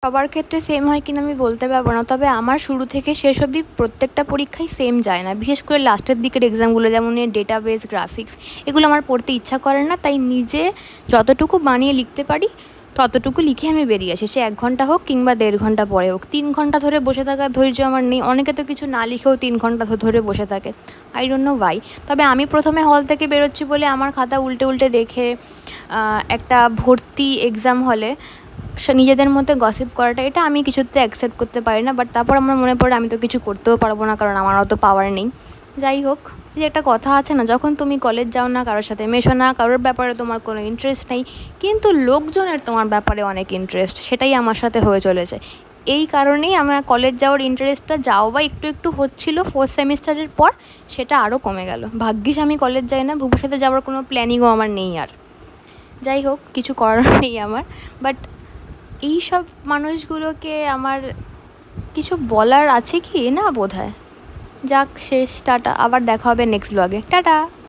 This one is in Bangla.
সবার ক্ষেত্রে সেম হয় কিনা আমি বলতে পারবো না, তবে আমার শুরু থেকে শেষ অবধি প্রত্যেকটা পরীক্ষাই সেম যায় না। বিশেষ করে লাস্টের দিকের এক্সামগুলো, যেমন ডেটাবেস, গ্রাফিক্স, এগুলো আমার পড়তে ইচ্ছা করে না, তাই নিজে যতটুকু বানিয়ে লিখতে পারি ততটুকু লিখে আমি বেরিয়ে আসি। সে 1 ঘন্টা হোক কিংবা 1.5 ঘন্টা পরে হোক। 3 ঘন্টা ধরে বসে থাকার ধৈর্য আমার নেই। অনেকে তো কিছু না লিখেও 3 ঘন্টা ধরে বসে থাকে, আই ডোন্ট নো ওয়াই। তবে আমি প্রথমে হল থেকে বেরোচ্ছি বলে আমার খাতা উল্টে উল্টে দেখে একটা ভর্তি এক্সাম হলে নিজেদের মধ্যে গসিপ করাটা, এটা আমি কিছুতে অ্যাকসেপ্ট করতে পারি না। বাট তারপর আমার মনে পড়ে আমি তো কিছু করতেও পারবো না, কারণ আমার অত পাওয়ার নেই। যাই হোক, যে একটা কথা আছে না, যখন তুমি কলেজ যাও না, কারোর সাথে মেশো না, কারোর ব্যাপারে তোমার কোনো ইন্টারেস্ট নেই, কিন্তু লোকজনের তোমার ব্যাপারে অনেক ইন্টারেস্ট, সেটাই আমার সাথে হয়ে চলেছে। এই কারণেই আমার কলেজ যাওয়ার ইন্টারেস্টটা যাও বা একটু একটু হচ্ছিল 4th সেমিস্টারের পর, সেটা আরও কমে গেল। ভাগ্যিস আমি কলেজ যাই না, ভবিষ্যতে যাওয়ার কোনো প্ল্যানিংও আমার নেই আর। যাই হোক, কিছু করার নেই আমার। বাট এই সব মানুষগুলোকে আমার কিছু বলার আছে কি না বোধহয়। যাক, শেষ, টাটা। আবার দেখা হবে নেক্সট ব্লগে। টাটা।